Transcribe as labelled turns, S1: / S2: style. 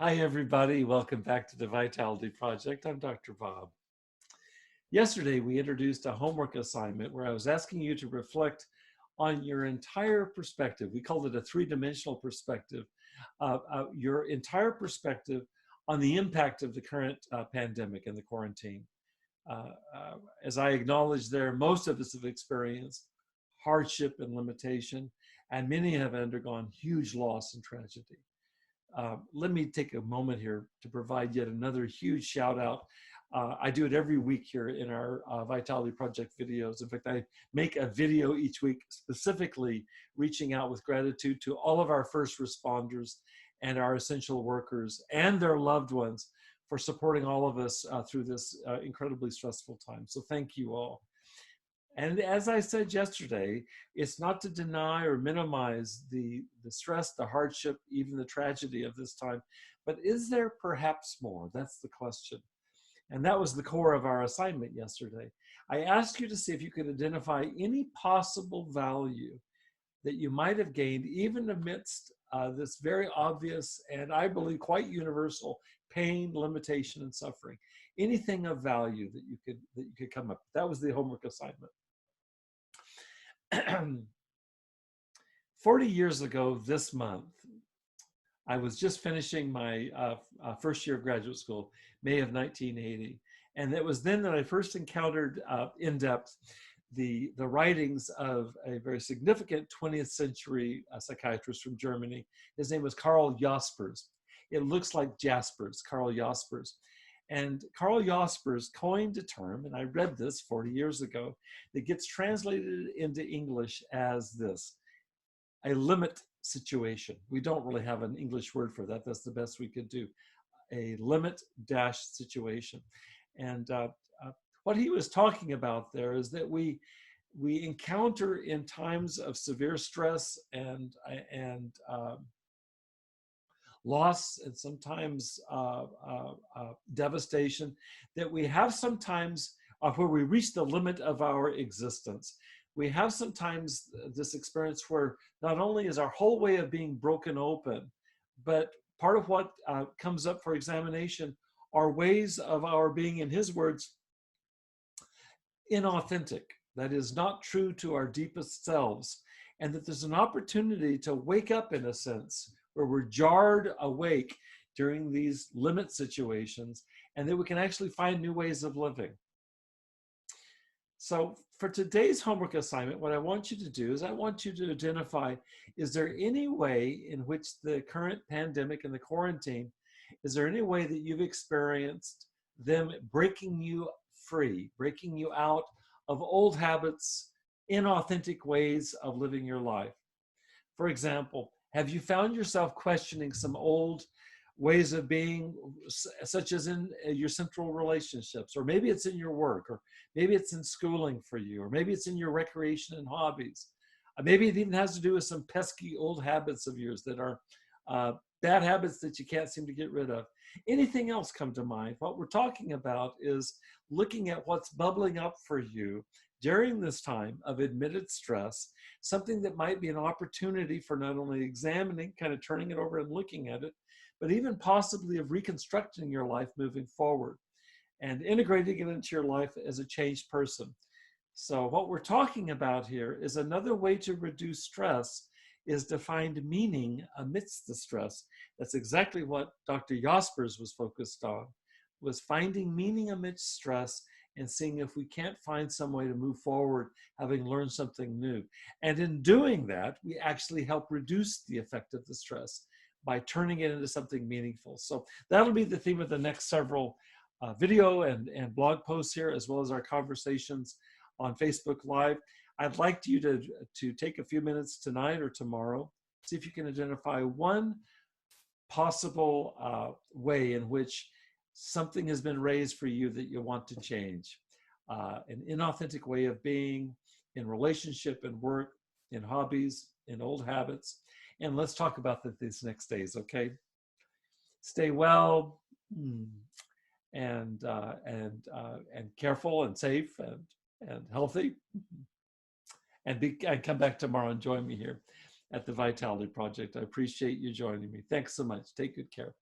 S1: Hi, everybody. Welcome back to the Vitality Project. I'm Dr. Bob. Yesterday, we introduced a homework assignment where I was asking you to reflect on your entire perspective. We called it a three-dimensional perspective, your entire perspective on the impact of the current pandemic and the quarantine. As I acknowledged there, most of us have experienced hardship and limitation, and many have undergone huge loss and tragedy. Let me take a moment here to provide yet another huge shout out. I do it every week here in our Vitality Project videos. In fact, I make a video each week specifically reaching out with gratitude to all of our first responders and our essential workers and their loved ones for supporting all of us through this incredibly stressful time. So thank you all. And as I said yesterday, it's not to deny or minimize the stress, the hardship, even the tragedy of this time, but is there perhaps more? That's the question. And that was the core of our assignment yesterday. I asked you to see if you could identify any possible value that you might have gained even amidst this very obvious and I believe quite universal pain, limitation, and suffering. Anything of value that you could come up with. That was the homework assignment. 40 years ago this month, I was just finishing my first year of graduate school, May of 1980. And it was then that I first encountered in depth the writings of a very significant 20th century psychiatrist from Germany. His name was Karl Jaspers. It looks like Jaspers, Karl Jaspers. And Karl Jaspers coined a term, and I read this 40 years ago, that gets translated into English as this: a limit situation. We don't really have an English word for that. That's the best we could do. A limit dash situation. And what he was talking about there is that we encounter in times of severe stress and loss and sometimes devastation, that we have sometimes where we reach the limit of our existence. We have sometimes this experience where not only is our whole way of being broken open, but part of what comes up for examination are ways of our being, in his words, inauthentic. That is not true to our deepest selves. And that there's an opportunity to wake up in a sense where we're jarred awake during these limit situations, and that we can actually find new ways of living. So for today's homework assignment, what I want you to do is I want you to identify, is there any way in which the current pandemic and the quarantine, is there any way that you've experienced them breaking you free, breaking you out of old habits, inauthentic ways of living your life? For example, have you found yourself questioning some old ways of being, such as in your central relationships, or maybe it's in your work, or maybe it's in schooling for you, or maybe it's in your recreation and hobbies. Maybe it even has to do with some pesky old habits of yours that are bad habits that you can't seem to get rid of. Anything else come to mind? What we're talking about is looking at what's bubbling up for you during this time of admitted stress, something that might be an opportunity for not only examining, kind of turning it over and looking at it, but even possibly of reconstructing your life moving forward and integrating it into your life as a changed person. So what we're talking about here is another way to reduce stress is to find meaning amidst the stress. That's exactly what Dr. Jaspers was focused on, was finding meaning amidst stress and seeing if we can't find some way to move forward, having learned something new. And in doing that, we actually help reduce the effect of the stress by turning it into something meaningful. So that'll be the theme of the next several video and blog posts here, as well as our conversations on Facebook Live. I'd like you to take a few minutes tonight or tomorrow, see if you can identify one possible way in which something has been raised for you that you want to change. An inauthentic way of being, in relationship and work, in hobbies, in old habits. And let's talk about that these next days, okay? Stay well and careful and safe and healthy. And come back tomorrow and join me here at the Vitality Project. I appreciate you joining me. Thanks so much. Take good care.